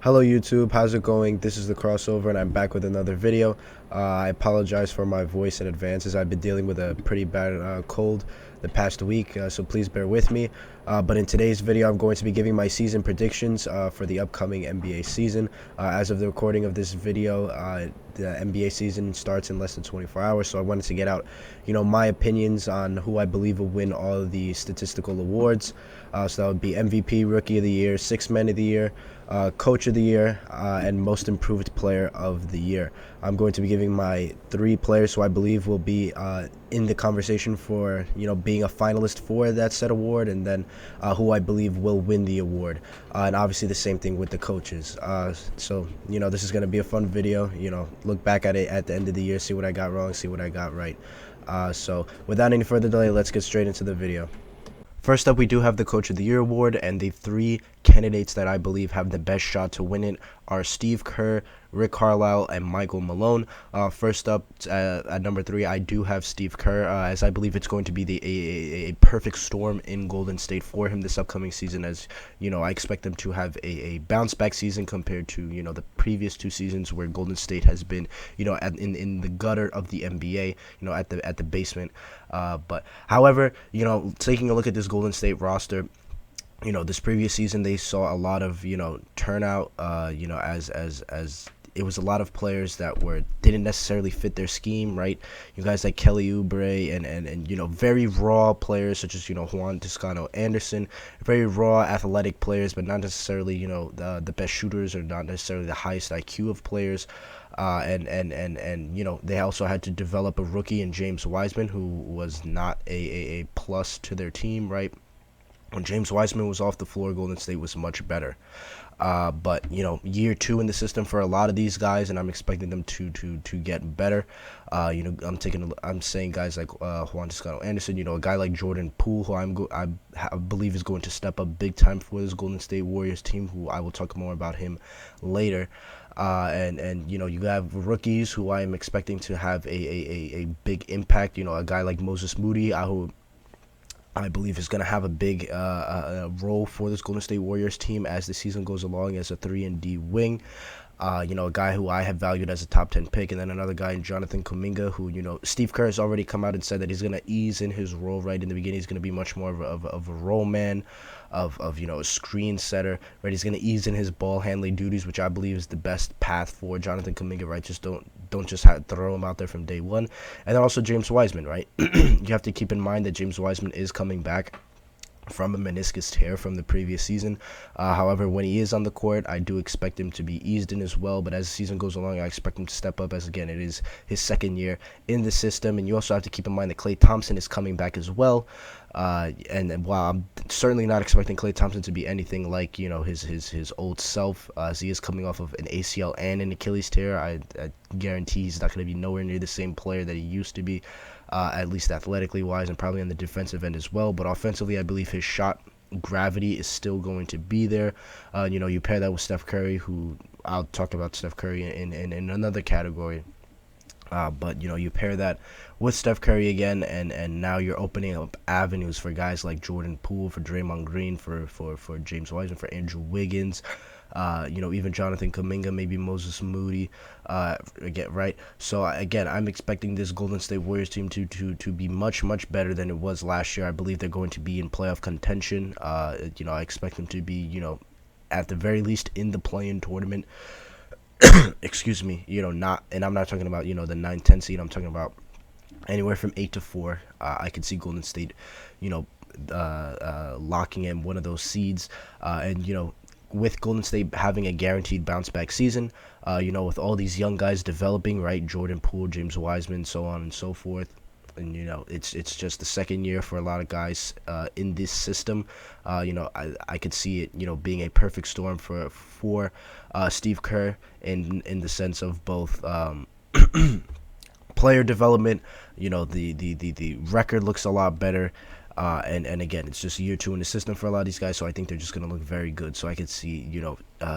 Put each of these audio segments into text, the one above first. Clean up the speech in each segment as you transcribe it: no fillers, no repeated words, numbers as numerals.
Hello YouTube, how's it going? This is the crossover and I'm back with another video. I apologize for my voice in advance as I've been dealing with a pretty bad cold the past week, so please bear with me. But in today's video, I'm going to be giving my season predictions for the upcoming NBA season. As of the recording of this video, the NBA season starts in less than 24 hours, so I wanted to get out, my opinions on who I believe will win all of the statistical awards. So that would be MVP, Rookie of the Year, Sixth Man of the Year, Coach of the Year, and Most Improved Player of the Year. I'm going to be giving my three players who I believe will be in the conversation for being a finalist for that said award, and then who I believe will win the award, and obviously the same thing with the coaches. So this is going to be a fun video. Look back at it at the end of the year, see what I got wrong, see what I got right. So without any further delay, let's get straight into the video. First up, we do have the Coach of the Year award, and the three candidates that I believe have the best shot to win it are Steve Kerr, Rick Carlisle, and Michael Malone. First up, at number 3, I do have Steve Kerr, as I believe it's going to be a perfect storm in Golden State for him this upcoming season. As I expect them to have a bounce back season compared to the previous two seasons where Golden State has been in the gutter of the NBA, at the basement. But however, taking a look at this Golden State roster, this previous season they saw a lot of turnout, as it was a lot of players that didn't necessarily fit their scheme, right? You guys like Kelly Oubre and very raw players such as Juan Toscano Anderson, very raw athletic players, but not necessarily the best shooters or not necessarily the highest IQ of players. And they also had to develop a rookie in James Wiseman, who was not a plus to their team, right? When James Wiseman was off the floor, Golden State was much better. But year 2 in the system for a lot of these guys, and I'm expecting them to get better. I'm saying guys like Juan Toscano Anderson, a guy like Jordan Poole, who I believe is going to step up big time for this Golden State Warriors team, who I will talk more about him later. And you have rookies who I am expecting to have a big impact. A guy like Moses Moody, who I believe is going to have a big role for this Golden State Warriors team as the season goes along as a 3-and-D wing. A guy who I have valued as a top 10 pick, and then another guy in Jonathan Kuminga, who Steve Kerr has already come out and said that he's going to ease in his role. Right in the beginning, he's going to be much more of a role man, of a screen setter. Right, he's going to ease in his ball handling duties, which I believe is the best path for Jonathan Kuminga. Right, just don't just throw him out there from day one. And then also James Wiseman. Right, you have to keep in mind that James Wiseman is coming back from a meniscus tear from the previous season. However, when he is on the court, I do expect him to be eased in as well. But as the season goes along, I expect him to step up, as again, it is his second year in the system. And you also have to keep in mind that Klay Thompson is coming back as well. And while I'm certainly not expecting Klay Thompson to be anything like his old self, as he is coming off of an ACL and an Achilles tear, I guarantee he's not going to be nowhere near the same player that he used to be. At least athletically wise, and probably on the defensive end as well. But offensively, I believe his shot gravity is still going to be there. You pair that with Steph Curry, who I'll talk about Steph Curry in another category. But you pair that with Steph Curry again, and now you're opening up avenues for guys like Jordan Poole, for Draymond Green, for James Wiseman, for Andrew Wiggins. Even Jonathan Kuminga, maybe Moses Moody, again, right? So again, I'm expecting this Golden State Warriors team to be much better than it was last year. I believe they're going to be in playoff contention. I expect them to be, at the very least in the play-in tournament. Excuse me, not, and I'm not talking about the 9-10 seed. I'm talking about anywhere from 8 to 4. I could see Golden State, locking in one of those seeds, and with Golden State having a guaranteed bounce back season, with all these young guys developing, right? Jordan Poole, James Wiseman, so on and so forth. And it's just the second year for a lot of guys in this system. I could see it being a perfect storm for Steve Kerr in the sense of both player development. The record looks a lot better. And again, it's just year 2 in the system for a lot of these guys, so I think they're just going to look very good. So I could see,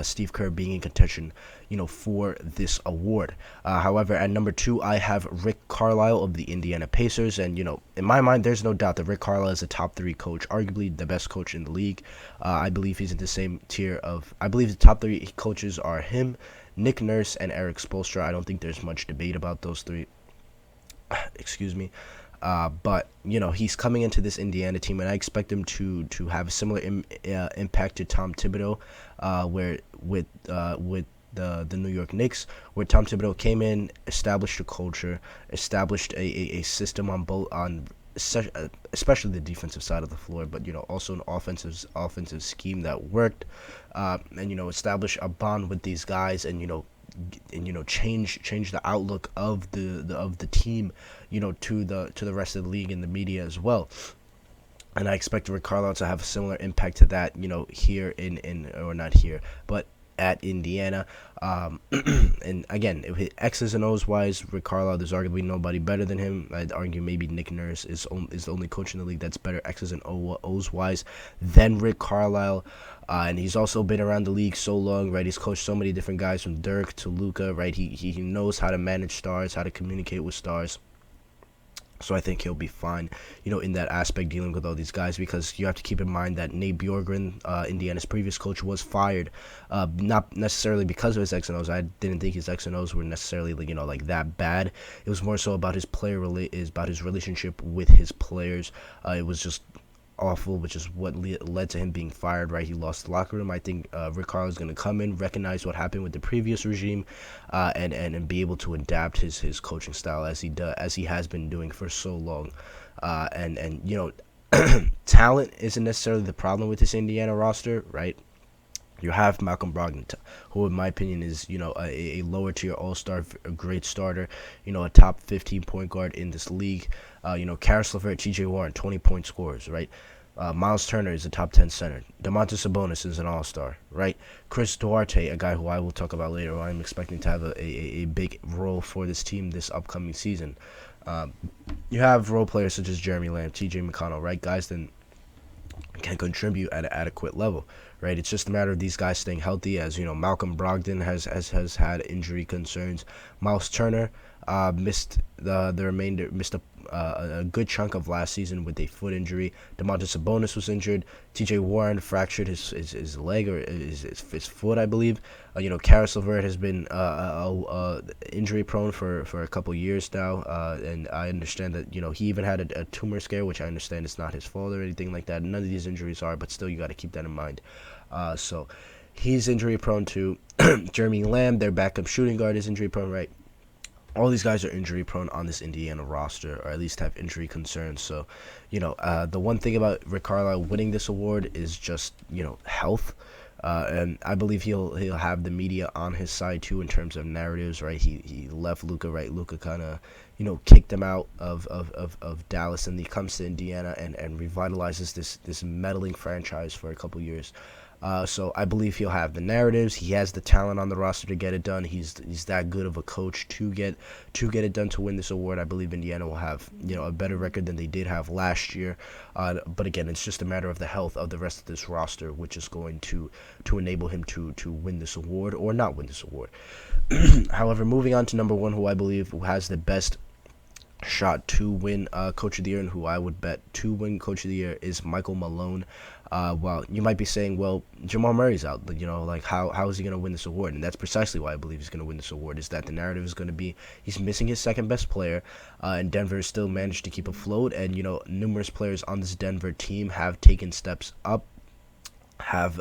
Steve Kerr being in contention, for this award. However, at number 2, I have Rick Carlisle of the Indiana Pacers. And, in my mind, there's no doubt that Rick Carlisle is a top 3 coach, arguably the best coach in the league. I believe he's in the same tier I believe the top 3 coaches are him, Nick Nurse, and Eric Spoelstra. I don't think there's much debate about those 3. Excuse me. But he's coming into this Indiana team, and I expect him to have a similar impact to Tom Thibodeau, where with the New York Knicks, where Tom Thibodeau came in, established a culture, established a system especially the defensive side of the floor, but also an offensive scheme that worked, and establish a bond with these guys, and change the outlook of the team, to the rest of the league and the media as well. And I expect Rick Carlisle to have a similar impact to that, here in or not here, but at Indiana. And again, if it X's and O's wise, Rick Carlisle, there's arguably nobody better than him. I'd argue maybe Nick Nurse is the only coach in the league that's better X's and O's wise than Rick Carlisle. And he's also been around the league so long, right? He's coached so many different guys, from Dirk to Luka, right? He knows how to manage stars, how to communicate with stars. So I think he'll be fine, in that aspect, dealing with all these guys, because you have to keep in mind that Nate Bjorkgren, Indiana's previous coach, was fired, not necessarily because of his X and O's. I didn't think his X and O's were necessarily, like that bad. It was more so about his relationship with his players. It was just awful, which is what led to him being fired, right? He lost the locker room. I think Rick Carlisle is going to come in, recognize what happened with the previous regime, and be able to adapt his coaching style as he has been doing for so long. Talent isn't necessarily the problem with this Indiana roster, right? You have Malcolm Brogdon, who in my opinion is, a lower tier all-star, a great starter, a top 15 point guard in this league. Karis LeVert, TJ Warren, 20-point scorers, right? Miles Turner is a top 10 center. Domantas Sabonis is an all-star, right? Chris Duarte, a guy who I will talk about later, who I'm expecting to have a big role for this team this upcoming season. You have role players such as Jeremy Lamb, TJ McConnell, right? Guys that can contribute at an adequate level, right? It's just a matter of these guys staying healthy, as Malcolm Brogdon has had injury concerns. Miles Turner missed a good chunk of last season with a foot injury. Domantas Sabonis was injured. TJ Warren fractured his leg, or his foot, I believe. Karis LeVert has been injury prone for a couple years now, and I understand that he even had a tumor scare, which I understand is not his fault or anything like that. None of these injuries are, but still you got to keep that in mind. So he's injury prone too. Jeremy Lamb, their backup shooting guard, is injury prone, right? All these guys are injury prone on this Indiana roster, or at least have injury concerns. So, the one thing about Rick Carlisle winning this award is just, health. And I believe he'll have the media on his side too, in terms of narratives, right? He left Luka, right? Luka kind of, kicked him out of Dallas, and he comes to Indiana and revitalizes this meddling franchise for a couple years. So I believe he'll have the narratives. He has the talent on the roster to get it done. He's that good of a coach to get it done, to win this award. I believe Indiana will have a better record than they did have last year. But again, it's just a matter of the health of the rest of this roster, which is going to enable him to win this award or not win this award. However, moving on to number 1, who I believe who has the best shot to win Coach of the Year, and who I would bet to win Coach of the Year, is Michael Malone. Well, you might be saying, well, Jamal Murray's out, how is he going to win this award? And that's precisely why I believe he's going to win this award, is that the narrative is going to be he's missing his second best player, and Denver has still managed to keep afloat, and numerous players on this Denver team have taken steps up, have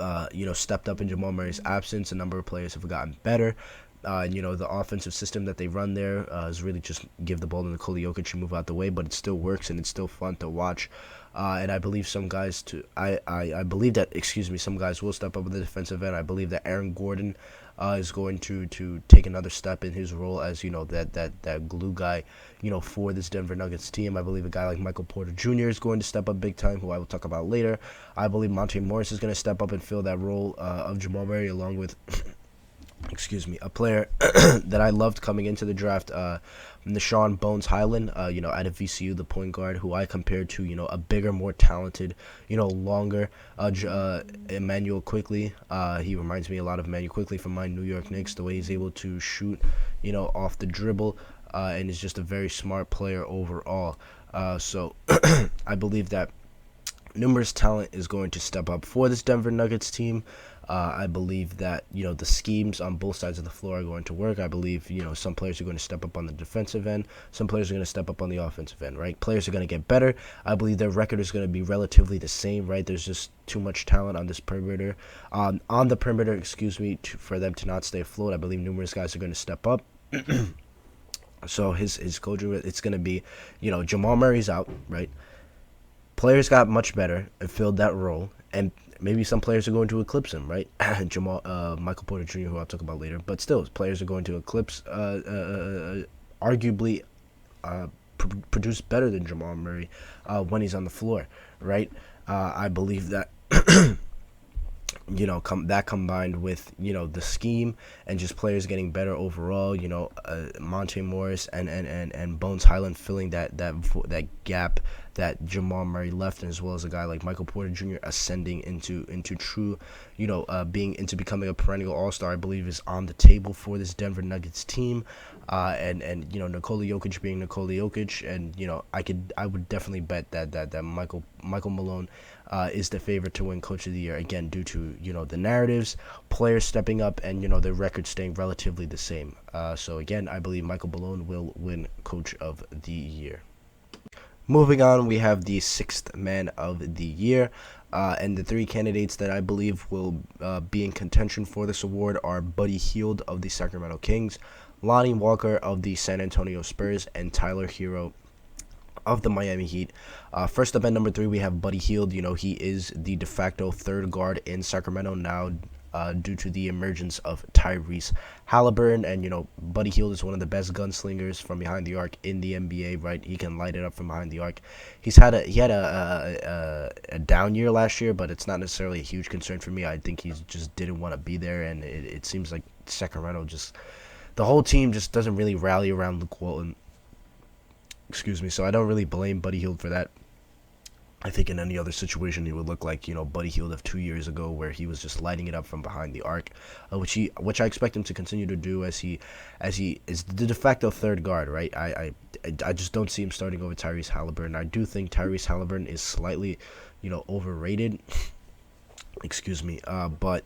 stepped up in Jamal Murray's absence. A number of players have gotten better. The offensive system that they run there is really just give the ball to Nikola Jokic and move out the way, but it still works and it's still fun to watch. And I believe some guys I believe that some guys will step up in the defensive end. I believe that Aaron Gordon is going to take another step in his role as that glue guy for this Denver Nuggets team. I believe a guy like Michael Porter Jr. is going to step up big time, who I will talk about later. I believe Monte Morris is going to step up and fill that role of Jamal Murray, along with excuse me, a player that I loved coming into the draft, Nashawn Bones Highland, out of VCU, the point guard, who I compared to, a bigger, more talented, longer, Emmanuel Quickly. He reminds me a lot of Emmanuel Quickly from my New York Knicks, the way he's able to shoot, off the dribble, and is just a very smart player overall. So I believe that numerous talent is going to step up for this Denver Nuggets team. I believe that the schemes on both sides of the floor are going to work. I believe some players are going to step up on the defensive end, some players are going to step up on the offensive end. Right, players are going to get better. I believe their record is going to be relatively the same. Right, there's just too much talent on this perimeter, on the perimeter. Excuse me, for them to not stay afloat. I believe numerous guys are going to step up. So his coach, it's going to be, Jamal Murray's out. Right. Players got much better and filled that role, and maybe some players are going to eclipse him, right? Michael Porter Jr., who I'll talk about later, but still, players are going to eclipse, arguably, produce better than Jamal Murray when he's on the floor, right? I believe that. That combined with the scheme and just players getting better overall, Monte Morris and Bones Highland filling that gap that Jamal Murray left, and as well as a guy like Michael Porter Jr. ascending into true, becoming a perennial All-Star, I believe is on the table for this Denver Nuggets team. And Nikola Jokic being Nikola Jokic, and I would definitely bet that Michael Malone is the favorite to win Coach of the Year, again due to the narratives, players stepping up, and their record staying relatively the same. So again, I believe Michael Malone will win Coach of the Year. Moving on, we have the sixth man of the year. And the three candidates that I believe will be in contention for this award are Buddy Hield of the Sacramento Kings, Lonnie Walker of the San Antonio Spurs, and Tyler Hero of the Miami Heat. First up at number 3, we have Buddy Hield. He is the de facto third guard in Sacramento now, due to the emergence of Tyrese Halliburton. And Buddy Hield is one of the best gunslingers from behind the arc in the NBA. Right, he can light it up from behind the arc. He had a down year last year, but it's not necessarily a huge concern for me. I think he just didn't want to be there, and it seems like Sacramento the whole team just doesn't really rally around Luke Walton. Excuse me. So I don't really blame Buddy Hield for that. I think in any other situation he would look like Buddy Hield of 2 years ago, where he was just lighting it up from behind the arc, which I expect him to continue to do as he is the de facto third guard. Right. I just don't see him starting over Tyrese Halliburton. I do think Tyrese Halliburton is slightly overrated. Excuse me. But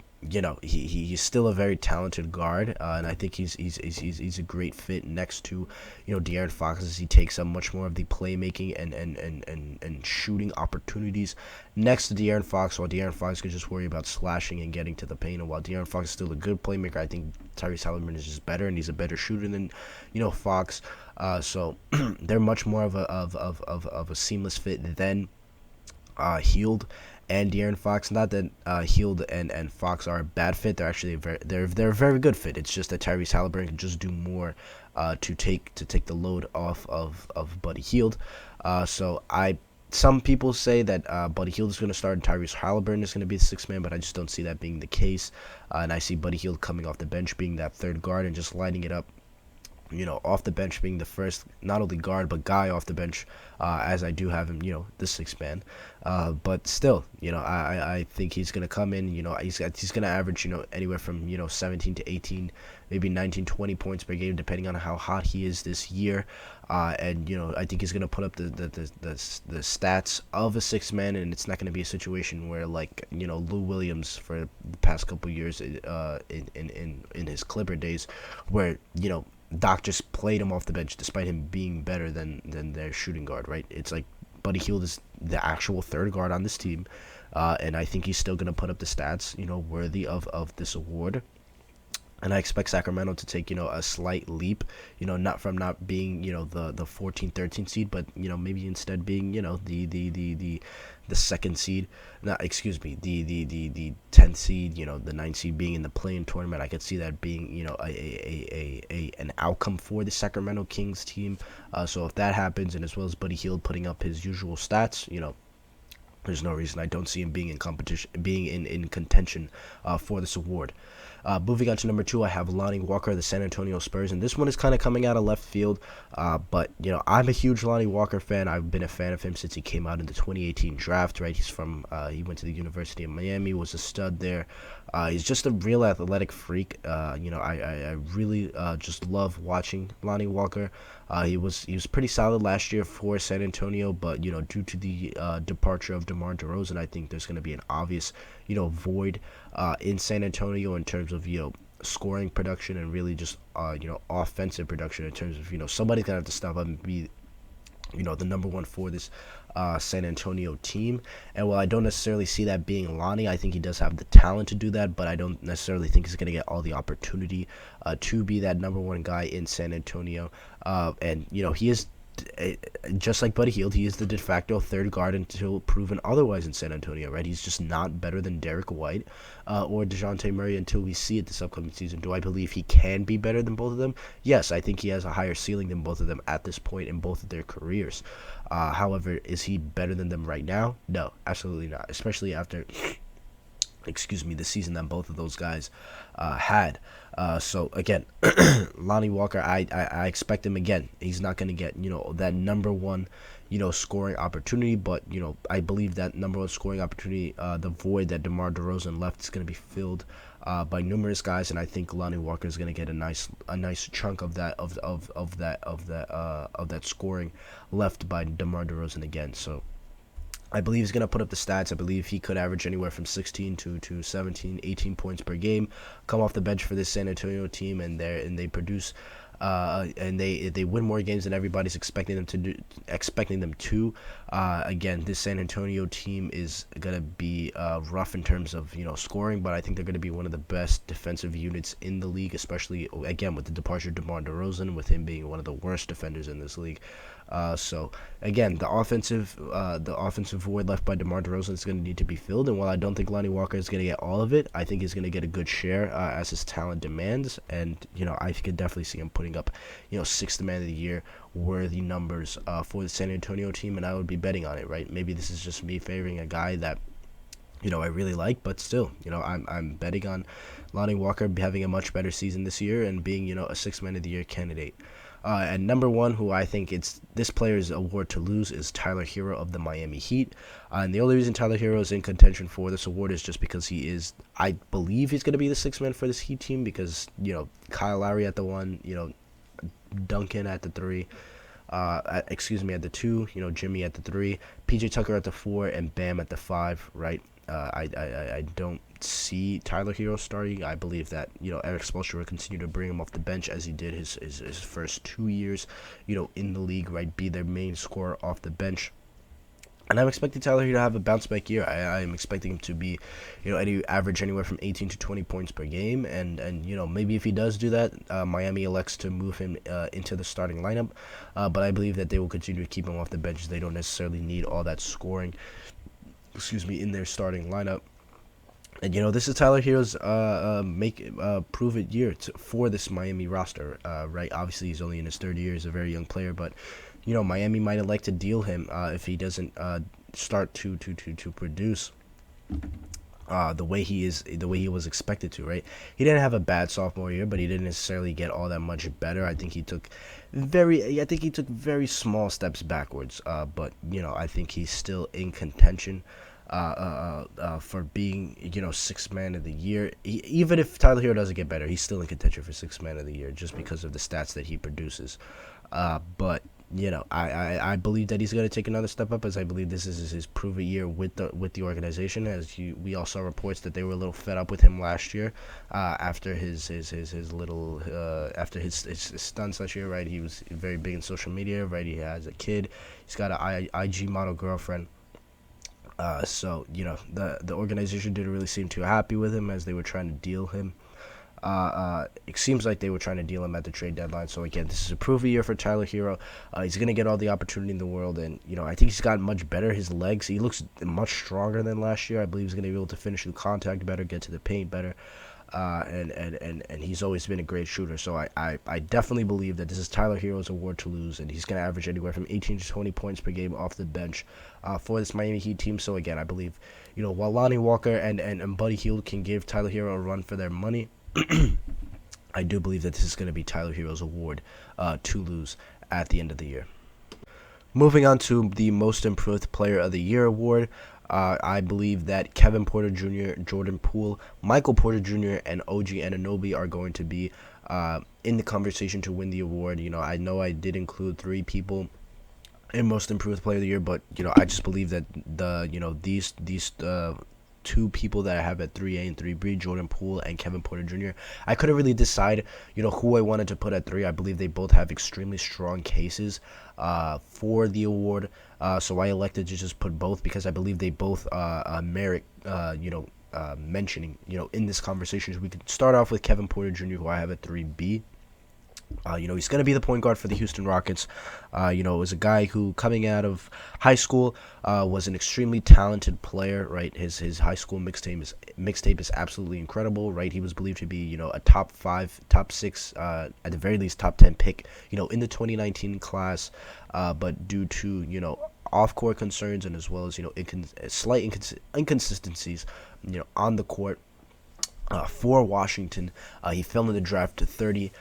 he's still a very talented guard, and I think he's a great fit next to De'Aaron Fox, as he takes up much more of the playmaking and shooting opportunities next to De'Aaron Fox, while De'Aaron Fox could just worry about slashing and getting to the paint. And while De'Aaron Fox is still a good playmaker, I think Tyrese Halliburton is just better, and he's a better shooter than Fox. So they're much more of a seamless fit than Hield and De'Aaron Fox. Not that Hield and Fox are a bad fit. They're actually they're a very good fit. It's just that Tyrese Halliburton can just do more to take the load off of Buddy Hield. So some people say that Buddy Hield is going to start and Tyrese Halliburton is going to be the sixth man, but I just don't see that being the case. And I see Buddy Hield coming off the bench, being that third guard, and just lighting it up off the bench, being the first not only guard but guy off the bench, as I do have him, the sixth man. But still, I think he's gonna come in. He's gonna average, anywhere from 17 to 18, maybe 19, 20 points per game, depending on how hot he is this year. And I think he's gonna put up the stats of a sixth man, and it's not gonna be a situation where Lou Williams for the past couple years, in his Clipper days, where Doc just played him off the bench despite him being better than their shooting guard, right? It's like Buddy Hield is the actual third guard on this team, and I think he's still going to put up the stats, worthy of this award. And I expect Sacramento to take, a slight leap, not being, the 14, 13 seed, but, maybe instead being, the second seed. The 10th seed, the 9th seed being in the play-in tournament. I could see that being, an outcome for the Sacramento Kings team. So if that happens, and as well as Buddy Hield putting up his usual stats, There's no reason I don't see him being in competition, being in contention for this award. Moving on to number 2, I have Lonnie Walker, the San Antonio Spurs, and this one is kind of coming out of left field. But I'm a huge Lonnie Walker fan. I've been a fan of him since he came out in the 2018 draft. Right, he went to the University of Miami, was a stud there. He's just a real athletic freak. I really just love watching Lonnie Walker. He was pretty solid last year for San Antonio, but due to the departure of DeMar DeRozan, I think there's going to be an obvious void in San Antonio in terms of scoring production and really just offensive production in terms of somebody's gonna have to step up and be the number one for this San Antonio team. And while I don't necessarily see that being Lonnie, I think he does have the talent to do that, but I don't necessarily think he's going to get all the opportunity to be that number one guy in San Antonio. And he is, just like Buddy Hield, he is the de facto third guard until proven otherwise in San Antonio, right? He's just not better than Derek White or DeJounte Murray until we see it this upcoming season. Do I believe he can be better than both of them? Yes, I think he has a higher ceiling than both of them at this point in both of their careers. However, is he better than them right now? No, absolutely not, especially after the season that both of those guys had. So again, Lonnie Walker, I expect him again. He's not going to get that number one scoring opportunity, but I believe that number one scoring opportunity, the void that DeMar DeRozan left, is going to be filled by numerous guys, and I think Lonnie Walker is going to get a nice chunk of that scoring left by DeMar DeRozan again. So I believe he's going to put up the stats. I believe he could average anywhere from 16 to 17, 18 points per game, come off the bench for this San Antonio team, and they produce and they win more games than everybody's expecting them to. Again, this San Antonio team is going to be rough in terms of scoring, but I think they're going to be one of the best defensive units in the league, especially again with the departure of DeMar DeRozan, with him being one of the worst defenders in this league. So again, the offensive void left by DeMar DeRozan is going to need to be filled, and while I don't think Lonnie Walker is going to get all of it, I think he's going to get a good share as his talent demands, and I could definitely see him putting up 6th man of the year worthy numbers for the San Antonio team, and I would be betting on it. Right, maybe this is just me favoring a guy that I really like, but still, I'm betting on Lonnie Walker having a much better season this year and being a 6th man of the year candidate. And number 1, who I think it's this player's award to lose, is Tyler Hero of the Miami Heat. And the only reason Tyler Hero is in contention for this award is just because I believe he's going to be the 6th man for this Heat team, because, Kyle Lowry at the 1, Duncan at the 3, at the 2, Jimmy at the 3, PJ Tucker at the 4, and Bam at the 5, right? I don't see Tyler Hero starting. I believe that Eric Spoelstra will continue to bring him off the bench as he did his first 2 years in the league, right? Be their main scorer off the bench. And I'm expecting Tyler Hero to have a bounce back year. I'm expecting him to be average anywhere from 18 to 20 points per game, and maybe if he does do that, Miami elects to move him into the starting lineup, but I believe that they will continue to keep him off the bench. They don't necessarily need all that scoring in their starting lineup. And this is Tyler Hero's prove it year for this Miami roster, right? Obviously, he's only in his 3rd year. He's a very young player, but Miami might elect to deal him if he doesn't start to produce the way he was expected to, right? He didn't have a bad sophomore year, but he didn't necessarily get all that much better. I think he took very small steps backwards, but I think he's still in contention for being 6th man of the year. Even if Tyler Hero doesn't get better, he's still in contention for 6th man of the year just because of the stats that he produces. But I believe that he's going to take another step up, as I believe this is his prove it year with the organization. We all saw reports that they were a little fed up with him last year after his stunts last year, right? He was very big in social media, right? He has a kid. He's got an IG model girlfriend. So the organization didn't really seem too happy with him as they were trying to deal him. It seems like they were trying to deal him at the trade deadline. So again, this is a prove a year for Tyler Hero. He's gonna get all the opportunity in the world, and I think he's gotten much better. His legs, he looks much stronger than last year. I believe he's gonna be able to finish through contact better, get to the paint better. and he's always been a great shooter. So I definitely believe that this is Tyler Hero's award to lose, and he's going to average anywhere from 18 to 20 points per game off the bench for this Miami Heat team. So again, I believe, while Lonnie Walker and Buddy Hield can give Tyler Hero a run for their money, I do believe that this is going to be Tyler Hero's award to lose at the end of the year. Moving on to the Most Improved Player of the Year award, I believe that Kevin Porter Jr., Jordan Poole, Michael Porter Jr., and OG Anunoby are going to be in the conversation to win the award. I know I did include 3 people in Most Improved Player of the Year, but I just believe that these 2 people that I have at 3A and 3B, Jordan Poole and Kevin Porter Jr. I couldn't really decide, who I wanted to put at 3. I believe they both have extremely strong cases for the award, so I elected to just put both because I believe they both merit, mentioning, in this conversation. So we could start off with Kevin Porter Jr., who I have at 3B. He's going to be the point guard for the Houston Rockets. Was a guy who, coming out of high school, was an extremely talented player, right? His high school mixtape is absolutely incredible, right? He was believed to be, a top 5, top 6, at the very least top 10 pick, in the 2019 class, but due to, off-court concerns and as well as, slight inconsistencies, on the court, for Washington, he fell in the draft to 30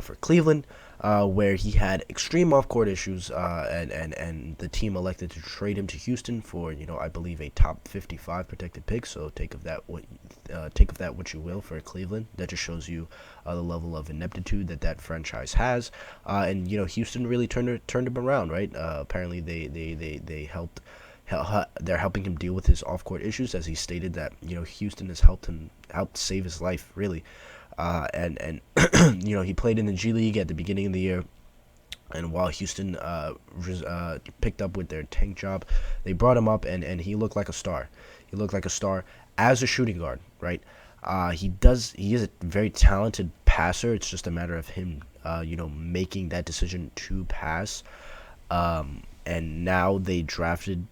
for Cleveland, where he had extreme off-court issues, and the team elected to trade him to Houston for, I believe a top 55 protected pick. So take of that what you will for Cleveland. That just shows you the level of ineptitude that franchise has, and Houston really turned him around, right? Apparently they helped. They're helping him deal with his off-court issues, as he stated that Houston has helped save his life, really. And he played in the G League at the beginning of the year, and while Houston picked up with their tank job, they brought him up, and he looked like a star. He looked like a star as a shooting guard, right? He is a very talented passer. It's just a matter of him, making that decision to pass. And now they drafted,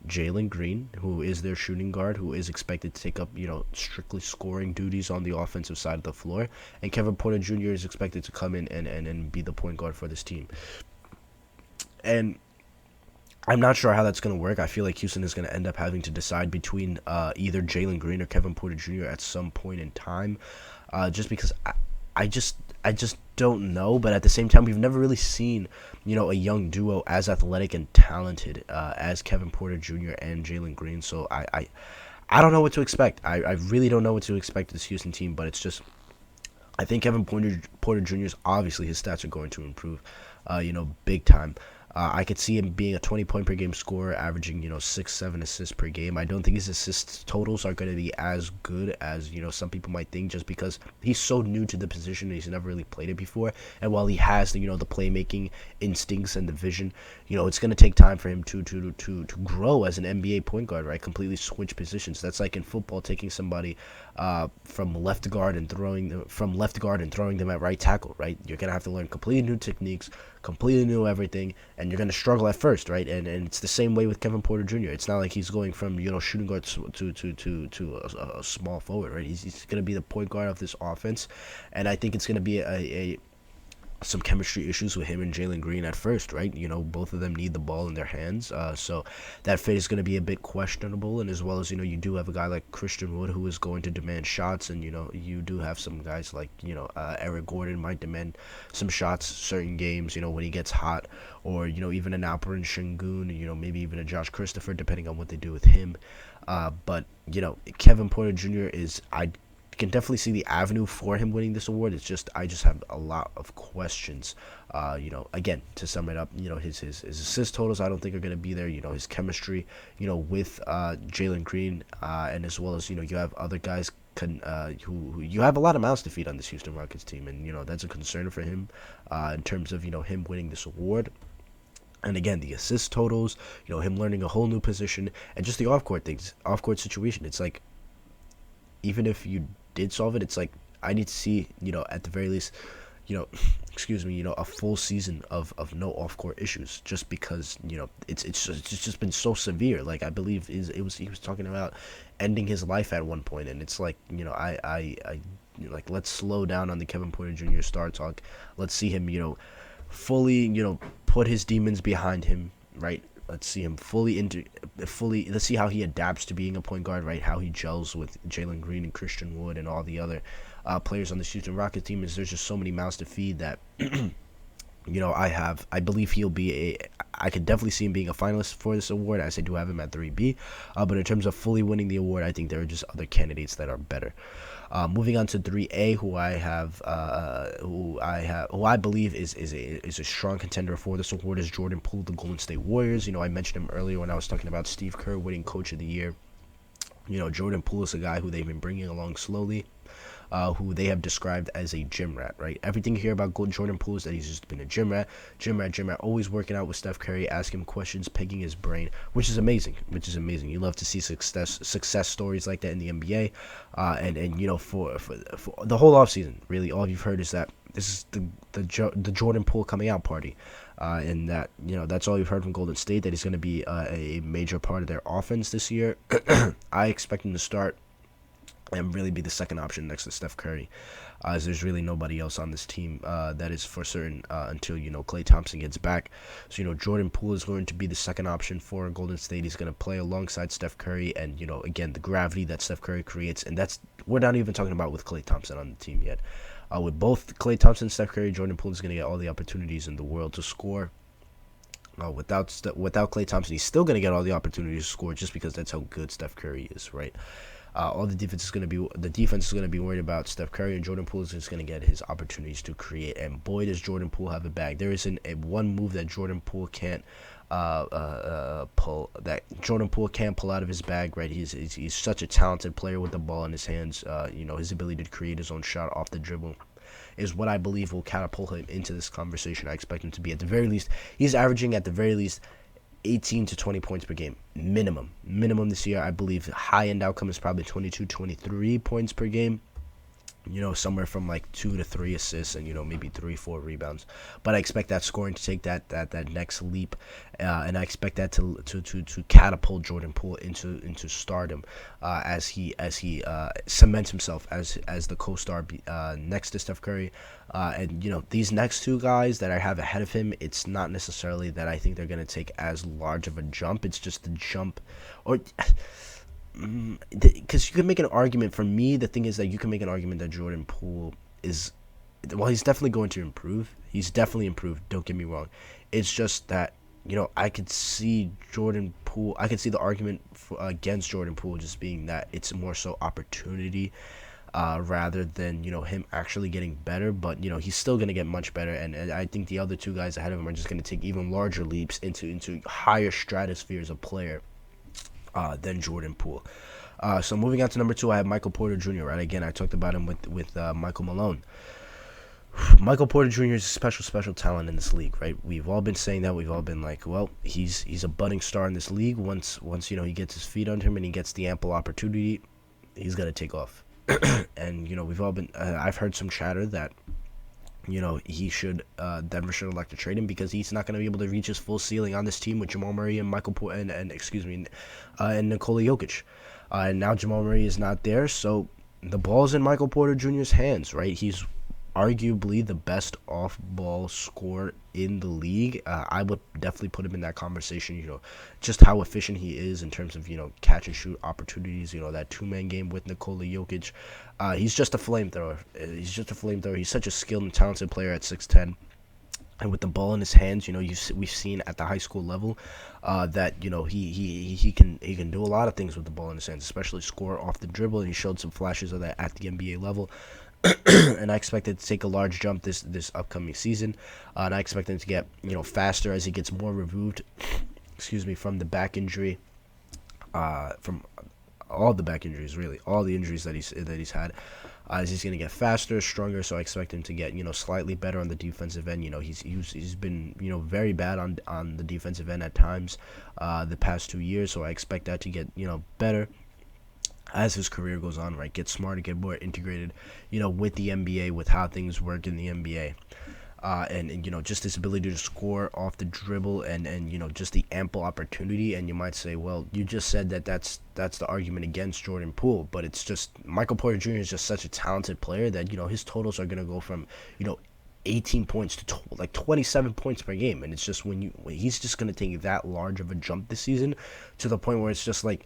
Jalen Green, who is their shooting guard, who is expected to take up, strictly scoring duties on the offensive side of the floor. And Kevin Porter Jr. is expected to come in and be the point guard for this team. And I'm not sure how that's going to work. I feel like Houston is going to end up having to decide between either Jalen Green or Kevin Porter Jr. at some point in time, just because I just don't know. But at the same time, we've never really seen, a young duo as athletic and talented as Kevin Porter Jr. and Jalen Green. So I don't know what to expect. I really don't know what to expect of this Houston team. But it's just, I think Kevin Porter Jr.'s, obviously his stats are going to improve, big time. I could see him being a 20-point per game scorer, averaging 6-7 assists per game. I don't think his assist totals are going to be as good as some people might think, just because he's so new to the position and he's never really played it before. And while he has the playmaking instincts and the vision, it's going to take time for him to grow as an NBA point guard, right? Completely switch positions. That's like in football, taking somebody from left guard and throwing them at right tackle, right? You're going to have to learn completely new techniques, completely new everything, and you're going to struggle at first, right? And it's the same way with Kevin Porter Jr. It's not like he's going from shooting guard to a small forward, right? He's going to be the point guard of this offense, and I think it's going to be some chemistry issues with him and Jalen Green at first, right? Both of them need the ball in their hands, so that fit is going to be a bit questionable. And as well as you do have a guy like Christian Wood who is going to demand shots, and you do have some guys like Eric Gordon might demand some shots certain games, when he gets hot, or even an Alperen Şengün, maybe even a Josh Christopher, depending on what they do with him. But Kevin Porter Jr. I can definitely see the avenue for him winning this award. It's just, I just have a lot of questions. Again, to sum it up, his assist totals I don't think are going to be there. His chemistry, with Jalen Green, and as well as you have other guys who you have a lot of mouths to feed on this Houston Rockets team, and that's a concern for him in terms of him winning this award. And again, the assist totals, him learning a whole new position, and just the off-court situation. It's like, even if you did solve it, it's like, I need to see, at the very least, a full season of no off-court issues, just because, it's just been so severe. Like, I believe he was talking about ending his life at one point, and it's like, I like let's slow down on the Kevin Porter Jr. star talk. Let's see him, fully, put his demons behind him, right? Let's see him fully. Let's see how he adapts to being a point guard, right? How he gels with Jalen Green and Christian Wood and all the other players on the Houston Rockets team. There's just so many mouths to feed that. I believe he'll be I could definitely see him being a finalist for this award, as I do have him at 3B. But in terms of fully winning the award, I think there are just other candidates that are better. Moving on to 3A, who I believe is a strong contender for this award, is Jordan Poole of the Golden State Warriors. I mentioned him earlier when I was talking about Steve Kerr winning Coach of the Year. Jordan Poole is a guy who they've been bringing along slowly. Who they have described as a gym rat, right? Everything you hear about Jordan Poole is that he's just been a gym rat, always working out with Steph Curry, asking him questions, picking his brain, which is amazing. You love to see success stories like that in the NBA, and for the whole offseason, really, all you've heard is that this is the Jordan Poole coming out party, and that that's all you've heard from Golden State, that he's going to be a major part of their offense this year. I expect him to start and really be the second option next to Steph Curry, as there's really nobody else on this team that is for certain until Klay Thompson gets back. So Jordan Poole is going to be the second option for Golden State. He's going to play alongside Steph Curry, and again, the gravity that Steph Curry creates, and we're not even talking about with Klay Thompson on the team yet. With both Klay Thompson and Steph Curry, Jordan Poole is going to get all the opportunities in the world to score. Without Klay Thompson, he's still going to get all the opportunities to score, just because that's how good Steph Curry is, right? All the defense is going to be worried about Steph Curry, and Jordan Poole is just going to get his opportunities to create. And boy, does Jordan Poole have a bag. There isn't one move that Jordan Poole can't pull out of his bag, right? He's such a talented player with the ball in his hands. His ability to create his own shot off the dribble is what I believe will catapult him into this conversation. I expect him to be, at the very least, he's averaging at the very least 18 to 20 points per game, minimum this year. I believe high-end outcome is probably 22, 23 points per game, somewhere from like 2 to 3 assists and maybe 3-4 rebounds. But I expect that scoring to take that next leap, and I expect that to catapult Jordan Poole into stardom, as he cements himself as the co-star next to Steph Curry. And these next two guys that I have ahead of him, it's not necessarily that I think they're going to take as large of a jump. It's just the jump, or because you can make an argument. For me, the thing is that you can make an argument that Jordan Poole is, well, he's definitely going to improve. He's definitely improved, don't get me wrong. It's just that I could see Jordan Poole, I could see the argument against Jordan Poole just being that it's more so opportunity, rather than him actually getting better. But he's still going to get much better, and I think the other two guys ahead of him are just going to take even larger leaps into higher stratospheres of player than Jordan Poole. So moving on to number 2, I have Michael Porter Jr. Right, again, I talked about him with Michael Malone. Michael Porter Jr. is a special talent in this league, right? We've all been saying that. We've all been like, well, he's a budding star in this league. Once he gets his feet under him and he gets the ample opportunity, he's gonna take off. And we've all been. I've heard some chatter that he should Denver should elect to trade him, because he's not going to be able to reach his full ceiling on this team with Jamal Murray and and Nikola Jokic. And now Jamal Murray is not there, so the ball's in Michael Porter Jr.'s hands, right? He's arguably the best off-ball scorer in the league. I would definitely put him in that conversation, just how efficient he is in terms of, catch-and-shoot opportunities, that two-man game with Nikola Jokic. He's just a flamethrower. He's such a skilled and talented player at 6'10". And with the ball in his hands, we've seen at the high school level that he can do a lot of things with the ball in his hands, especially score off the dribble. And he showed some flashes of that at the NBA level. And I expect it to take a large jump this upcoming season. And I expect him to get faster as he gets more removed, from the back injury, from all the back injuries, really, all the injuries that he's had. As he's going to get faster, stronger, so I expect him to get slightly better on the defensive end. He's been very bad on the defensive end at times the past 2 years, so I expect that to get better as his career goes on, right? Get smarter, get more integrated, with the NBA, with how things work in the NBA. and just his ability to score off the dribble, and just the ample opportunity. And you might say, well, you just said that's the argument against Jordan Poole, but it's just Michael Porter Jr. is just such a talented player that his totals are gonna go from 18 points to like 27 points per game, and it's just when he's just gonna take that large of a jump this season to the point where it's just like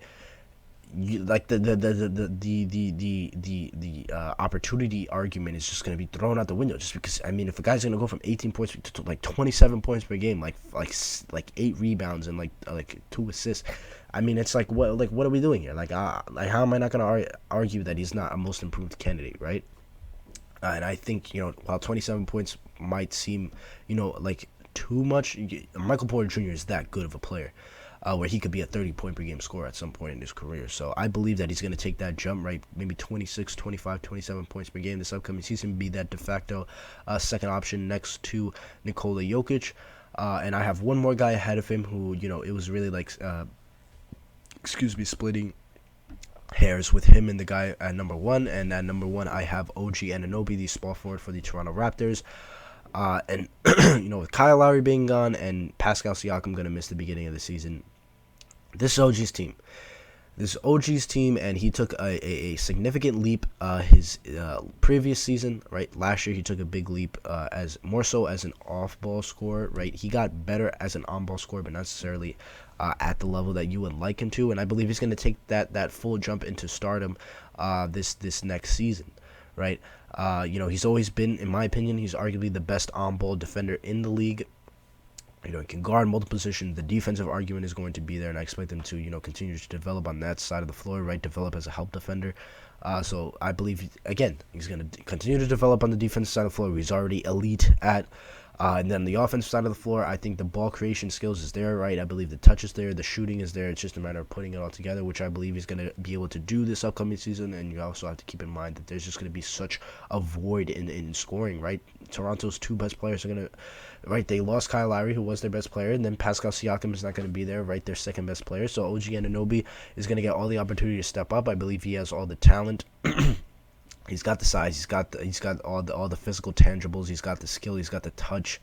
the opportunity argument is just going to be thrown out the window, just because if a guy's going to go from 18 points to like 27 points per game, like 8 rebounds and like 2 assists, it's like what are we doing here? Like how am I not going to argue that he's not a most improved candidate, right? And I think while 27 points might seem like too much, Michael Porter Jr. is that good of a player. Where he could be a 30-point per game scorer at some point in his career. So I believe that he's going to take that jump, right? Maybe 26, 25, 27 points per game this upcoming season, be that de facto second option next to Nikola Jokic. And I have one more guy ahead of him who, it was really like, splitting hairs with him and the guy at number 1. And at number 1, I have OG Anunoby, the small forward for the Toronto Raptors. And, with Kyle Lowry being gone and Pascal Siakam going to miss the beginning of the season, this is OG's team, and he took a significant leap his previous season, right? Last year, he took a big leap as more so as an off-ball scorer, right? He got better as an on-ball scorer, but not necessarily at the level that you would like him to, and I believe he's going to take that full jump into stardom this next season, right? He's always been, in my opinion, he's arguably the best on-ball defender in the league. He can guard multiple positions. The defensive argument is going to be there, and I expect him to, continue to develop on that side of the floor, right? Develop as a help defender. So I believe, again, he's going to continue to develop on the defensive side of the floor. He's already elite at. And then the offensive side of the floor, I think the ball creation skills is there, right? I believe the touch is there, the shooting is there. It's just a matter of putting it all together, which I believe he's going to be able to do this upcoming season. And you also have to keep in mind that there's just going to be such a void in scoring, right? Toronto's 2 best players are going to, right? They lost Kyle Lowry, who was their best player, and then Pascal Siakam is not going to be there, right? Their second best player. So OG Anunoby is going to get all the opportunity to step up. I believe he has all the talent. He's got the size. He's got all the physical tangibles. He's got the skill. He's got the touch.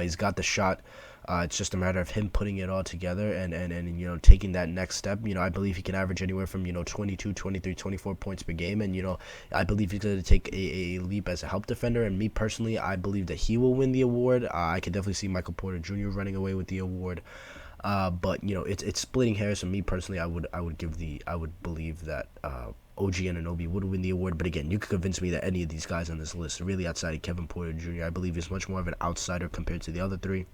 He's got the shot. It's just a matter of him putting it all together and taking that next step. I believe he can average anywhere from 22, 23, 24 points per game, and I believe he's going to take a leap as a help defender. And me personally, I believe that he will win the award. I could definitely see Michael Porter Jr. running away with the award. But it's splitting hairs. And me personally, I would believe that OG Anunoby would win the award. But again, you could convince me that any of these guys on this list, really outside of Kevin Porter Jr., I believe is much more of an outsider compared to the other 3.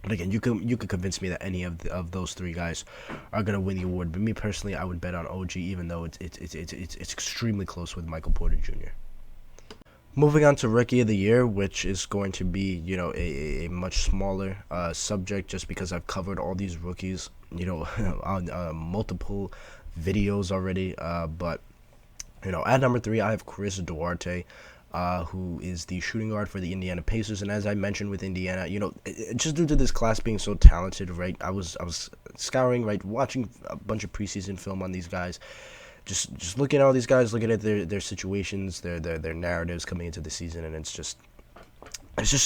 But again, you could convince me that any of those 3 guys are gonna win the award. But me personally, I would bet on OG, even though it's extremely close with Michael Porter Jr. Moving on to Rookie of the Year, which is going to be a much smaller subject, just because I've covered all these rookies on multiple videos already. But at number 3, I have Chris Duarte, who is the shooting guard for the Indiana Pacers. And as I mentioned with Indiana, just due to this class being so talented, right, I was scouring, right, watching a bunch of preseason film on these guys, just looking at all these guys, looking at their situations, their narratives coming into the season, and it's just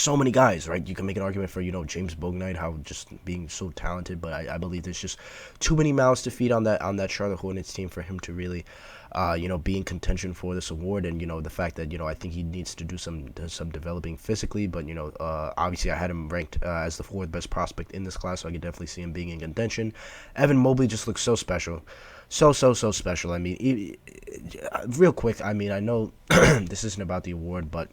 so many guys, right? You can make an argument for, James Bouknight, how just being so talented, but I believe there's just too many mouths to feed on that Charlotte Hornets team for him to really, be in contention for this award. And, the fact that, I think he needs to do some developing physically, but, obviously I had him ranked as the 4th best prospect in this class, so I could definitely see him being in contention. Evan Mobley just looks so special. So special. Real quick, I know this isn't about the award, but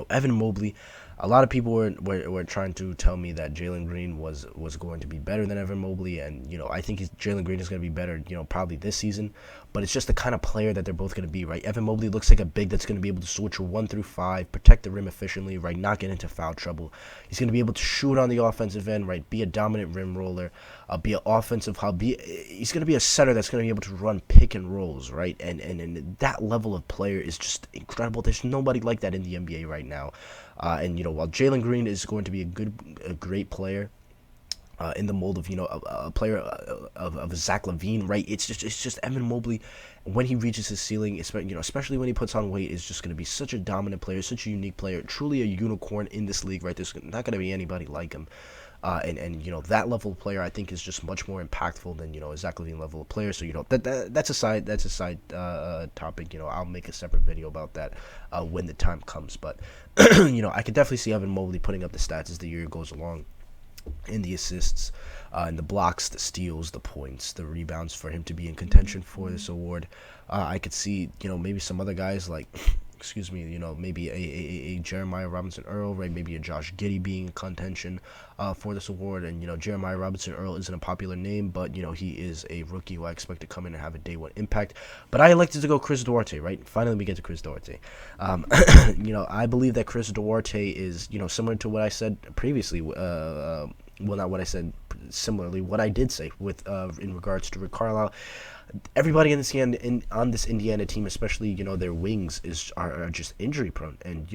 Evan Mobley, a lot of people were trying to tell me that Jalen Green was going to be better than Evan Mobley, and I think Jalen Green is going to be better, probably this season. But it's just the kind of player that they're both going to be, right? Evan Mobley looks like a big that's going to be able to switch 1 through 5, protect the rim efficiently, right? Not get into foul trouble. He's going to be able to shoot on the offensive end, right? Be a dominant rim roller, be an offensive hub. He's going to be a setter that's going to be able to run pick and rolls, right? And that level of player is just incredible. There's nobody like that in the NBA right now. And while Jalen Green is going to be a great player, in the mold of a player of Zach LaVine, right? It's just Evan Mobley when he reaches his ceiling, especially when he puts on weight, is just going to be such a dominant player, such a unique player, truly a unicorn in this league, right? There's not going to be anybody like him. And that level of player I think is just much more impactful than a Zach LaVine level of player. So that's a side topic. I'll make a separate video about that when the time comes. But I could definitely see Evan Mobley putting up the stats as the year goes along, in the assists, in the blocks, the steals, the points, the rebounds, for him to be in contention for this award. I could see, maybe some other guys like, maybe a Jeremiah Robinson Earl, right? Maybe a Josh Giddey being in contention for this award. And, Jeremiah Robinson Earl isn't a popular name, but, he is a rookie who I expect to come in and have a day one impact. But I elected to go Chris Duarte, right? Finally, we get to Chris Duarte. I believe that Chris Duarte is, similar to what I said previously. Well, not what I said, similarly, what I did say with in regards to Rick Carlisle. Everybody on this Indiana team, especially their wings, are just injury prone, and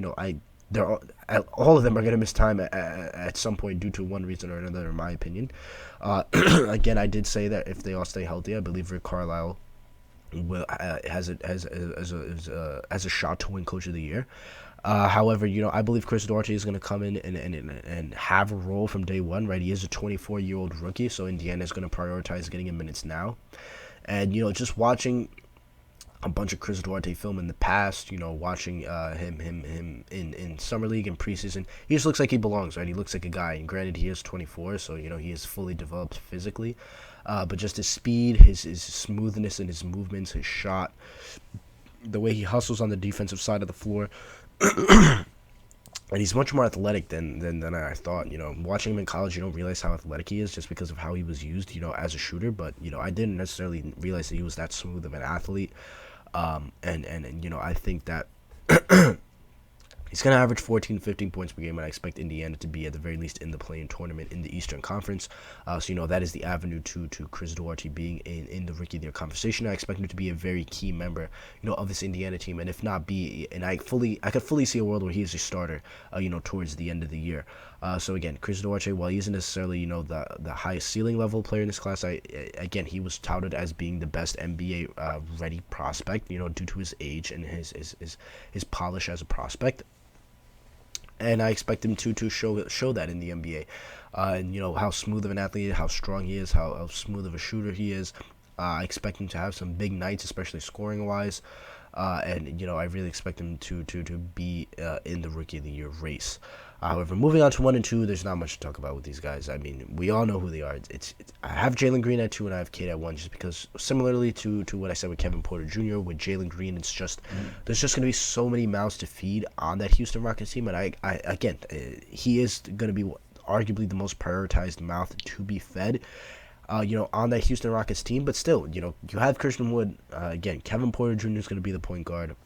all of them are going to miss time at some point due to one reason or another, in my opinion. Again, I did say that if they all stay healthy, I believe Rick Carlisle has a shot to win Coach of the Year. However, I believe Chris Duarte is going to come in and have a role from day one, right? He is a 24-year-old rookie, so Indiana is going to prioritize getting him minutes now. And, just watching a bunch of Chris Duarte film in the past, watching him in Summer League and preseason, he just looks like he belongs, right? He looks like a guy. And granted, he is 24, so, he is fully developed physically. But just his speed, his smoothness in his movements, his shot, the way he hustles on the defensive side of the floor. And he's much more athletic than I thought. Watching him in college, you don't realize how athletic he is just because of how he was used, as a shooter. But, I didn't necessarily realize that he was that smooth of an athlete. And I think that he's going to average 14, 15 points per game, and I expect Indiana to be at the very least in the play-in tournament in the Eastern Conference. So, that is the avenue to Chris Duarte being in the Rookie of the Year conversation. I expect him to be a very key member, of this Indiana team, and if not be, and I could fully see a world where he is a starter, towards the end of the year. So again, Chris Duarte, while he isn't necessarily, the highest ceiling level player in this class, again, he was touted as being the best NBA ready prospect, due to his age and his polish as a prospect. And I expect him to show that in the NBA. And, how smooth of an athlete, how strong he is, how smooth of a shooter he is. I expect him to have some big nights, especially scoring-wise. And, I really expect him to be in the Rookie of the Year race. However, moving on to 1 and 2, there's not much to talk about with these guys. I mean, we all know who they are. I have Jalen Green at 2 and I have Cade at 1, just because similarly to what I said with Kevin Porter Jr., with Jalen Green, it's just there's just going to be so many mouths to feed on that Houston Rockets team. And he is going to be arguably the most prioritized mouth to be fed, on that Houston Rockets team. But still, you have Christian Wood. Again, Kevin Porter Jr. is going to be the point guard.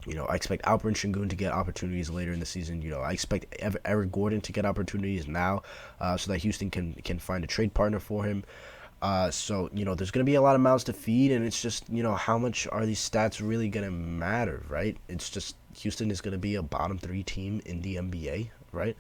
I expect Alperen Sengun to get opportunities later in the season. I expect Eric Gordon to get opportunities now, so that Houston can find a trade partner for him. So, there's going to be a lot of mouths to feed, and it's just, how much are these stats really going to matter, right? It's just Houston is going to be a bottom 3 team in the NBA, right?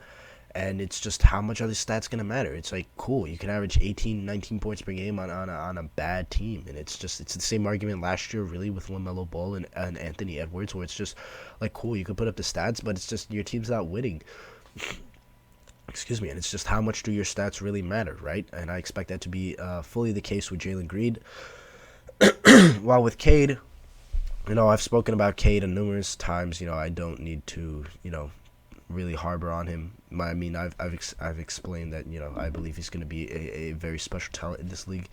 And it's just how much are these stats going to matter? It's like, cool, you can average 18, 19 points per game on a bad team. And it's the same argument last year, really, with LaMelo Ball and Anthony Edwards, where it's just like, cool, you can put up the stats, but it's just your team's not winning. Excuse me. And it's just how much do your stats really matter, right? And I expect that to be fully the case with Jalen Green. While with Cade, I've spoken about Cade numerous times. I don't need to, really harbor on him. I mean, I've explained that, I believe he's going to be a very special talent in this league.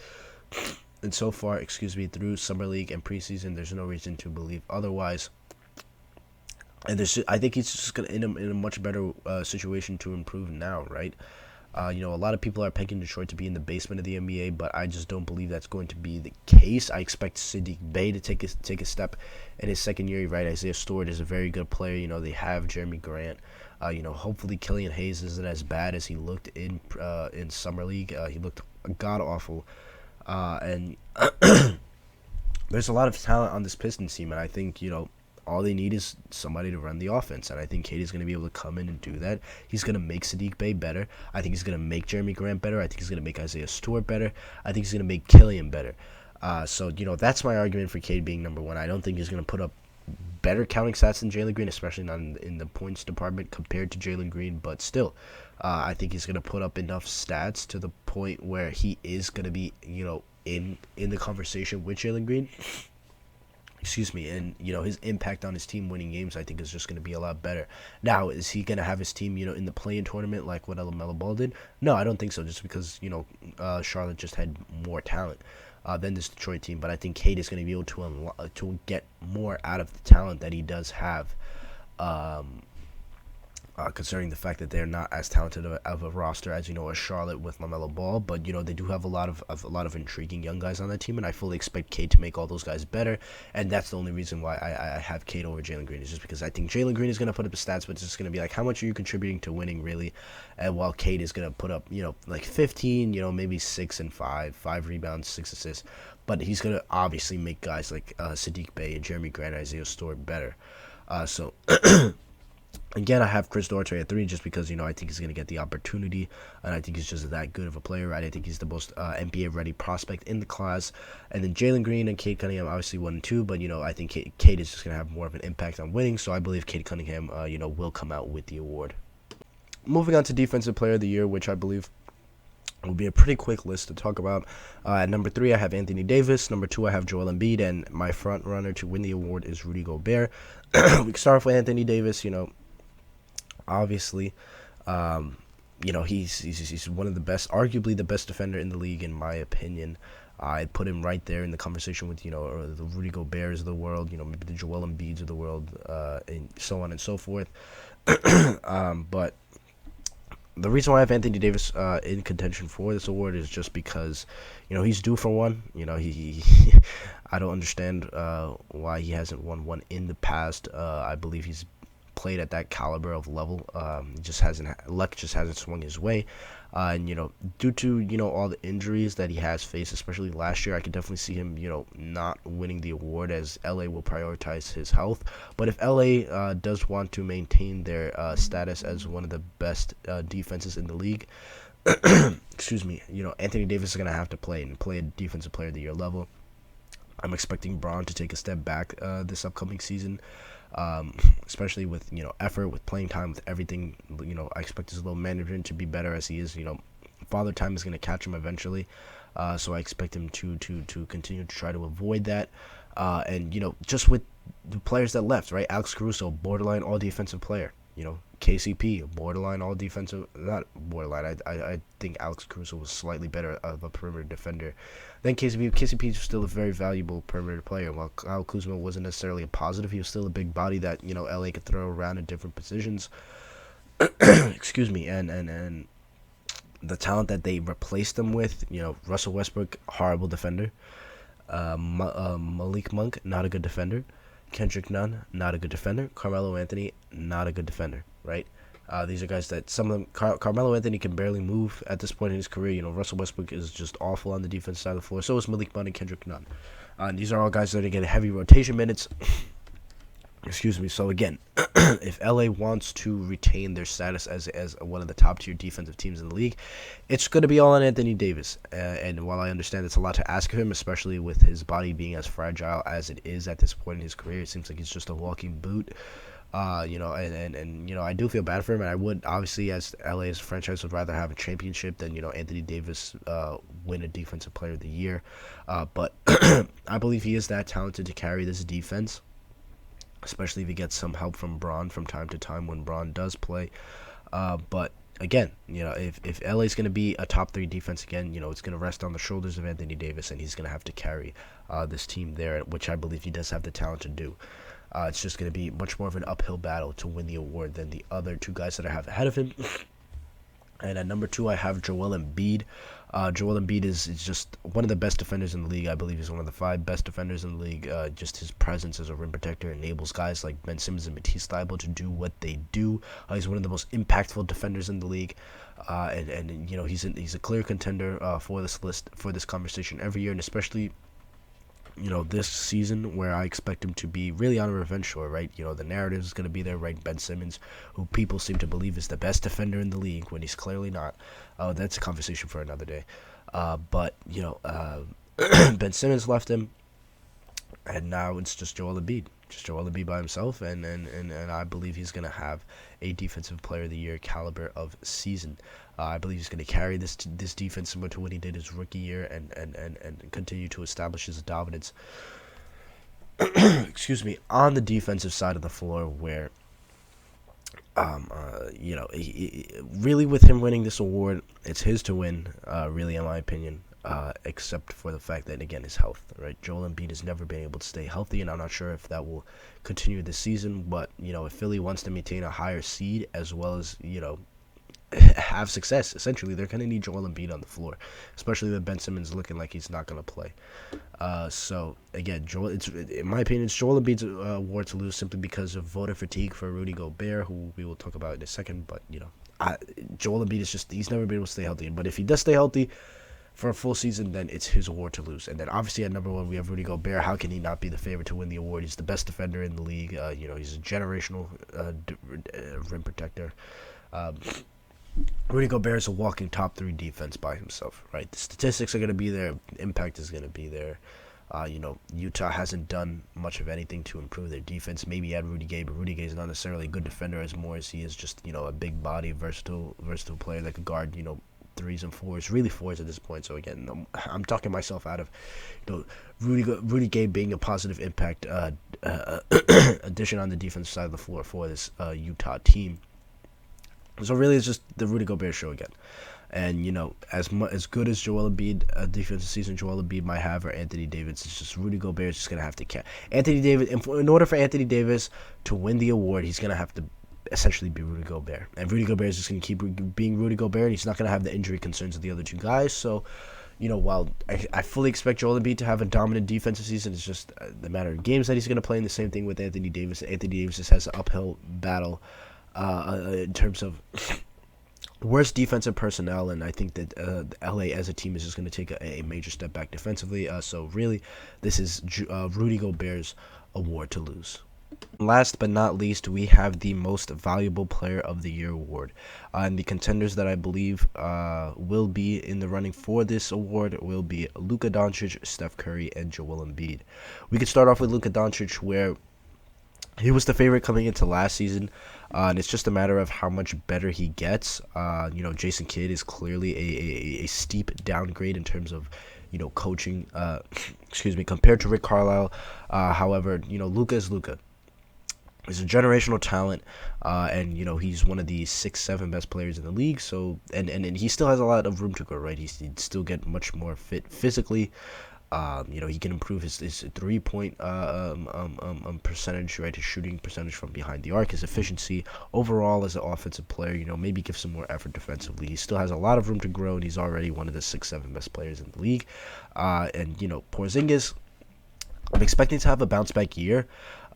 And so far, through Summer League and preseason, there's no reason to believe otherwise. And I think he's just going to in a much better situation to improve now, right? A lot of people are pegging Detroit to be in the basement of the NBA, but I just don't believe that's going to be the case. I expect Saddiq Bey to take a step in his second year, right? Isaiah Stewart is a very good player. They have Jeremy Grant. Hopefully Killian Hayes isn't as bad as he looked in Summer League. He looked god-awful. And there's a lot of talent on this Pistons team, and I think, all they need is somebody to run the offense, and I think Cade is going to be able to come in and do that. He's going to make Sadiq Bey better. I think he's going to make Jeremy Grant better. I think he's going to make Isaiah Stewart better. I think he's going to make Killian better. So, that's my argument for Cade being number one. I don't think he's going to put up better counting stats than Jalen Green, especially not in the points department compared to Jalen Green, but still, I think he's going to put up enough stats to the point where he is going to be, in the conversation with Jalen Green. Excuse me, and his impact on his team winning games, I think, is just going to be a lot better. Now, is he going to have his team, in the play-in tournament like what LaMelo Ball did? No, I don't think so. Just because Charlotte just had more talent than this Detroit team, but I think Cade is going to be able to get more out of the talent that he does have. Considering the fact that they're not as talented of a roster as a Charlotte with LaMelo Ball, but they do have a lot of intriguing young guys on that team, and I fully expect Cade to make all those guys better, and that's the only reason why I have Cade over Jalen Green, is just because I think Jalen Green is going to put up the stats, but it's just going to be like, how much are you contributing to winning really? And while Cade is going to put up like 15, maybe 6 and 5 rebounds, 6 assists, but he's going to obviously make guys like Sadiq Bey and Jeremy Grant and Isaiah Stewart better. So again, I have Chris Duarte at 3 just because, I think he's going to get the opportunity, and I think he's just that good of a player, right? I think he's the most NBA-ready prospect in the class. And then Jalen Green and Cade Cunningham, obviously 1 and 2, but, I think Cade is just going to have more of an impact on winning, so I believe Cade Cunningham, will come out with the award. Moving on to Defensive Player of the Year, which I believe will be a pretty quick list to talk about. At number 3, I have Anthony Davis. Number 2, I have Joel Embiid, and my front runner to win the award is Rudy Gobert. We can start off with Anthony Davis. Obviously, he's one of the best, arguably the best defender in the league, in my opinion. I'd put him right there in the conversation with, the Rudy Goberts of the world, maybe the Joel Embiids of the world, and so on and so forth. But the reason why I have Anthony Davis in contention for this award is just because, he's due for one. He I don't understand why he hasn't won one in the past. I believe he's played at that caliber of level. Luck just hasn't swung his way, and due to all the injuries that he has faced, especially last year, I could definitely see him not winning the award, as LA will prioritize his health. But if LA does want to maintain their status as one of the best defenses in the league, excuse me, Anthony Davis is going to have to play at Defensive Player of the Year level. I'm expecting Braun to take a step back this upcoming season, especially with effort, with playing time, with everything. I expect his little management to be better, as he is. Father time is going to catch him eventually, so I expect him to continue to try to avoid that. And just with the players that left, right? Alex Caruso, borderline all defensive player. KCP, borderline all defensive, not borderline. I think Alex Caruso was slightly better of a perimeter defender than KCP. KCP is still a very valuable perimeter player. While Kyle Kuzma wasn't necessarily a positive, he was still a big body that LA could throw around in different positions. Excuse me, and the talent that they replaced them with, Russell Westbrook, horrible defender. Malik Monk, not a good defender. Kendrick Nunn, not a good defender. Carmelo Anthony, not a good defender, right? These are guys that some of them, Carmelo Anthony can barely move at this point in his career. Russell Westbrook is just awful on the defense side of the floor. So is Malik Monk and Kendrick Nunn. These are all guys that are going to get heavy rotation minutes. Excuse me. So again, if LA wants to retain their status as one of the top tier defensive teams in the league, it's going to be all on Anthony Davis. And while I understand it's a lot to ask of him, especially with his body being as fragile as it is at this point in his career, it seems like he's just a walking boot. I do feel bad for him, and I would, obviously, as LA's franchise, would rather have a championship than Anthony Davis win a Defensive Player of the Year. But I believe he is that talented to carry this defense, especially if he gets some help from Braun from time to time when Braun does play. But again, if LA is going to be a top 3 defense again, it's going to rest on the shoulders of Anthony Davis, and he's going to have to carry this team there, which I believe he does have the talent to do. It's just going to be much more of an uphill battle to win the award than the other 2 guys that I have ahead of him. And at number 2, I have Joel Embiid. Joel Embiid is just one of the best defenders in the league. I believe he's one of the 5 best defenders in the league. Just his presence as a rim protector enables guys like Ben Simmons and Matisse Thybulle to do what they do. He's one of the most impactful defenders in the league. He's a clear contender for this list, for this conversation every year, and especially this season where I expect him to be really on a revenge tour, right? The narrative is going to be there, right? Ben Simmons, who people seem to believe is the best defender in the league when he's clearly not. That's a conversation for another day. But Ben Simmons left him, and now it's just Joel Embiid. Just Joel Embiid by himself, and I believe he's going to have a Defensive Player of the Year caliber of season. I believe he's going to carry this defense similar to what he did his rookie year and continue to establish his dominance excuse me, on the defensive side of the floor where, really with him winning this award, it's his to win, really, in my opinion, except for the fact that, again, his health, right? Joel Embiid has never been able to stay healthy, and I'm not sure if that will continue this season, but, if Philly wants to maintain a higher seed as well as, have success, essentially, they're going to need Joel Embiid on the floor, especially with Ben Simmons looking like he's not going to play. So, again, in my opinion, it's Joel Embiid's award to lose simply because of voter fatigue for Rudy Gobert, who we will talk about in a second. But, Joel Embiid he's never been able to stay healthy. But if he does stay healthy for a full season, then it's his award to lose. And then, obviously, at number one, we have Rudy Gobert. How can he not be the favorite to win the award? He's the best defender in the league. He's a generational rim protector. Rudy Gobert is a walking top 3 defense by himself, right? The statistics are going to be there. The impact is going to be there. Utah hasn't done much of anything to improve their defense. Maybe add Rudy Gay, but Rudy Gay is not necessarily a good defender as more as he is just, a big body, versatile player that could guard, 3s and 4s, really 4s at this point. So, again, I'm talking myself out of, Rudy Gay being a positive impact addition on the defensive side of the floor for this Utah team. So really, it's just the Rudy Gobert show again. And, as good as Joel Embiid, defensive season Joel Embiid might have, or Anthony Davis, it's just Rudy Gobert is just going to have to Anthony Davis, in order for Anthony Davis to win the award, he's going to have to essentially be Rudy Gobert. And Rudy Gobert is just going to keep being Rudy Gobert, and he's not going to have the injury concerns of the other two guys. So, while I fully expect Joel Embiid to have a dominant defensive season, it's just the matter of games that he's going to play. And the same thing with Anthony Davis. Anthony Davis just has an uphill battle in terms of worst defensive personnel, and I think that LA as a team is just going to take a major step back defensively. So really, this is Rudy Gobert's award to lose. Last but not least, we have the Most Valuable Player of the Year award. And the contenders that I believe will be in the running for this award will be Luka Doncic, Steph Curry, and Joel Embiid. We could start off with Luka Doncic, where he was the favorite coming into last season, and it's just a matter of how much better he gets. Jason Kidd is clearly a steep downgrade in terms of, coaching, compared to Rick Carlisle. However, Luka is Luka. He's a generational talent, and he's one of the 6-7 best players in the league. So, and he still has a lot of room to grow, right? He'd still get much more fit physically. He can improve his 3-point percentage, right? His shooting percentage from behind the arc, his efficiency overall as an offensive player. Maybe give some more effort defensively. He still has a lot of room to grow, and he's already one of the 6-7 best players in the league. Porzingis, I'm expecting to have a bounce back year.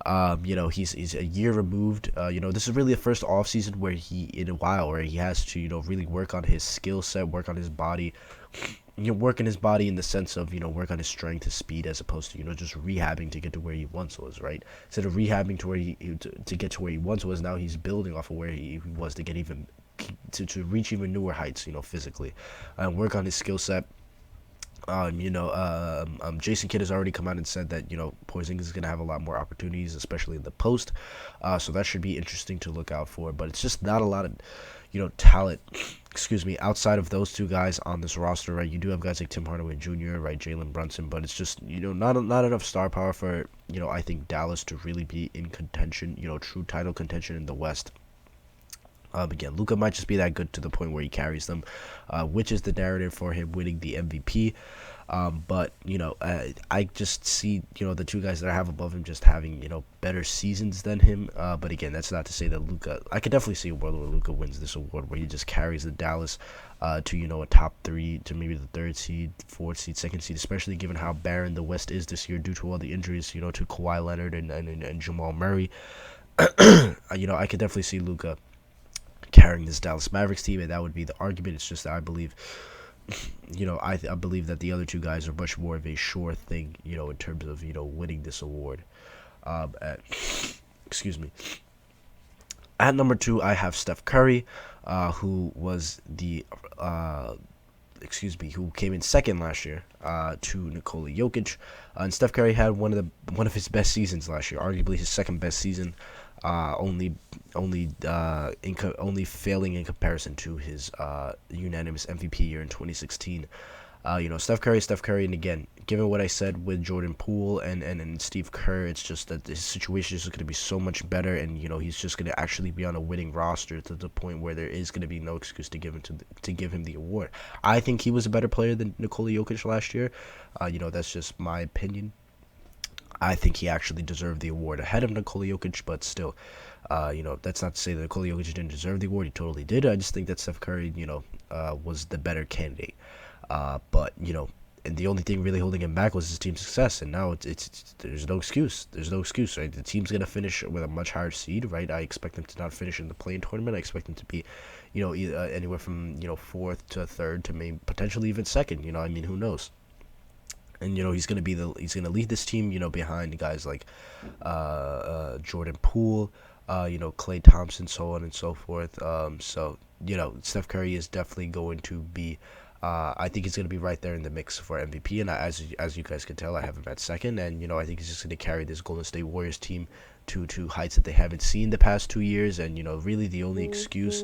He's a year removed. This is really the first off season where he has to, really work on his skill set, work on his body. Work in his body in the sense of, work on his strength, his speed, as opposed to, just rehabbing to get to where he once was, right? Instead of rehabbing to where to get to where he once was, now he's building off of where he was to get even, to reach even newer heights, physically. And work on his skill set. Jason Kidd has already come out and said that, Porzingis is going to have a lot more opportunities, especially in the post. So that should be interesting to look out for. But it's just not a lot of, talent, outside of those two guys on this roster, right? You do have guys like Tim Hardaway Jr., right, Jalen Brunson, but it's just, not enough star power for, I think Dallas to really be in contention, true title contention in the West. Again, Luka might just be that good to the point where he carries them, which is the narrative for him winning the MVP. But I just see, the two guys that I have above him just having, better seasons than him. But again, that's not to say that Luka, I could definitely see a world where Luka wins this award, where he just carries the Dallas to, a top 3, to maybe the 3rd seed, 4th seed, 2nd seed, especially given how barren the West is this year due to all the injuries, to Kawhi Leonard and Jamal Murray. I could definitely see Luka carrying this Dallas Mavericks team, and that would be the argument. It's just that I believe I believe that the other two guys are much more of a sure thing, in terms of winning this award. At excuse me. At number two, I have Steph Curry, who was who came in second last year to Nikola Jokic. And Steph Curry had one of his best seasons last year, arguably his second best season, only failing in comparison to his unanimous MVP year in 2016. Steph Curry, and again, given what I said with Jordan Poole and Steve Kerr, it's just that his situation is just going to be so much better, and he's just going to actually be on a winning roster to the point where there is going to be no excuse to give him the award. I think he was a better player than Nikola Jokic last year. That's just my opinion. I think he actually deserved the award ahead of Nikola Jokic, but still, that's not to say that Nikola Jokic didn't deserve the award. He totally did. I just think that Steph Curry, was the better candidate. But and the only thing really holding him back was his team's success, and now it's there's no excuse. There's no excuse, right? The team's gonna finish with a much higher seed, right? I expect them to not finish in the play-in tournament. I expect them to be, anywhere from fourth to third to maybe potentially even second. Who knows? And he's gonna lead this team, behind guys like Jordan Poole, Klay Thompson, so on and so forth. Steph Curry is definitely going to be. I think he's going to be right there in the mix for MVP, and as you guys can tell, I have him at second, and I think he's just going to carry this Golden State Warriors team to heights that they haven't seen the past 2 years, and really the only excuse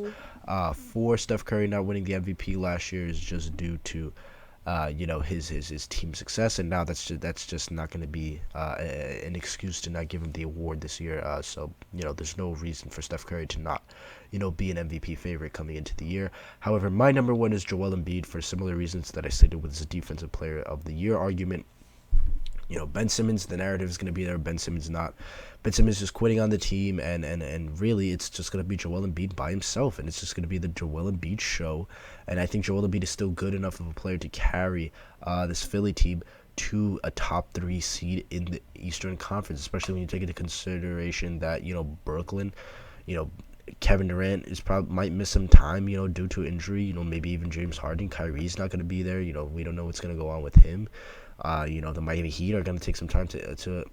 for Steph Curry not winning the MVP last year is just due to his team success, and now that's just not going to be an excuse to not give him the award this year. So there's no reason for Steph Curry to not be an MVP favorite coming into the year. However, my number one is Joel Embiid for similar reasons that I stated with his Defensive Player of the Year argument. Ben Simmons, the narrative is going to be there. Ben Simmons just quitting on the team, and really it's just going to be Joel Embiid by himself, and it's just going to be the Joel Embiid show. And I think Joel Embiid is still good enough of a player to carry this Philly team to a top 3 seed in the Eastern Conference, especially when you take into consideration that Brooklyn, Kevin Durant might miss some time, due to injury. Maybe even James Harden. Kyrie's not going to be there. We don't know what's going to go on with him. The Miami Heat are going to take some time to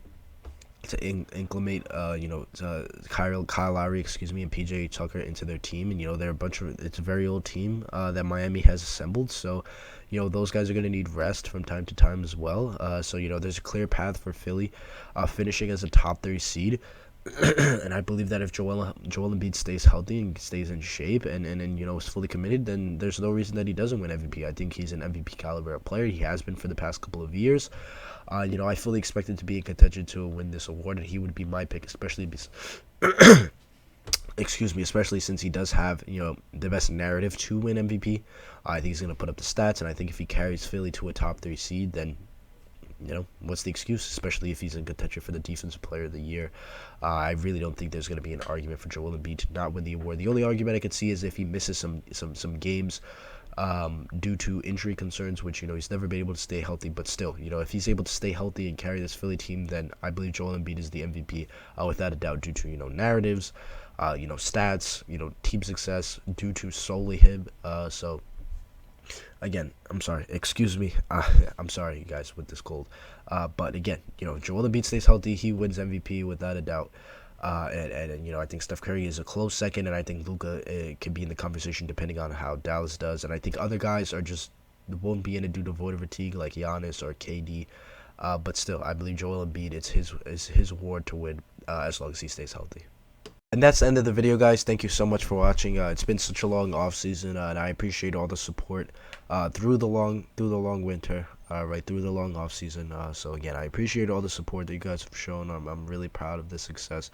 inclimate, Kyle Lowry, and PJ Tucker into their team, and they're it's a very old team that Miami has assembled. So, those guys are going to need rest from time to time as well. So there's a clear path for Philly, finishing as a top 3 seed. And I believe that if Joel Embiid stays healthy and stays in shape and is fully committed, then there's no reason that he doesn't win MVP. I think he's an MVP caliber player. He has been for the past couple of years. I fully expected to be in contention to win this award, and he would be my pick, especially especially since he does have the best narrative to win MVP. I think he's going to put up the stats, and I think if he carries Philly to a top 3 seed, then what's the excuse, especially if he's in contention for the Defensive Player of the Year. I really don't think there's going to be an argument for Joel Embiid to not win the award. The only argument I could see is if he misses some games due to injury concerns, which he's never been able to stay healthy. But still, if he's able to stay healthy and carry this Philly team, then I believe Joel Embiid is the MVP without a doubt, due to narratives, stats, team success, due to solely him. So again, I'm sorry. Excuse me. I'm sorry, you guys, with this cold. But again, Joel Embiid stays healthy, he wins MVP without a doubt. And I think Steph Curry is a close second, and I think Luka can be in the conversation depending on how Dallas does. And I think other guys won't be in it due to voter fatigue, like Giannis or KD. But still, I believe Joel Embiid is his award to win as long as he stays healthy. And that's the end of the video, guys. Thank you so much for watching. It's been such a long off season, and I appreciate all the support through the long winter, right through the long off season. So again, I appreciate all the support that you guys have shown. I'm really proud of the success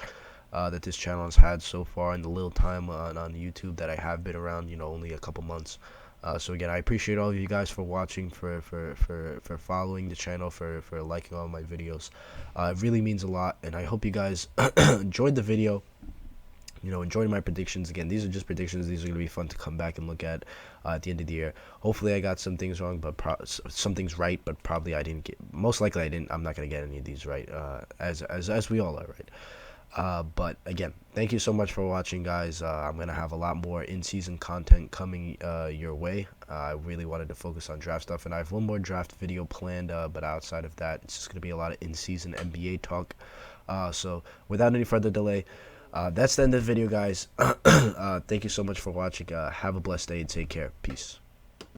that this channel has had so far in the little time on YouTube that I have been around. Only a couple months. So again, I appreciate all of you guys for watching, for following the channel, for liking all my videos. It really means a lot, and I hope you guys enjoyed the video. Enjoying my predictions. Again, these are just predictions. These are going to be fun to come back and look at the end of the year. Hopefully I got some things wrong, but some things right, but probably I didn't get, most likely I didn't. I'm not going to get any of these right, as we all are, right? But again, thank you so much for watching, guys. I'm gonna have a lot more in-season content coming your way. I really wanted to focus on draft stuff, and I have one more draft video planned, but outside of that, it's just gonna be a lot of in-season NBA talk. So without any further delay, that's the end of the video, guys. Thank you so much for watching. Have a blessed day and take care. Peace.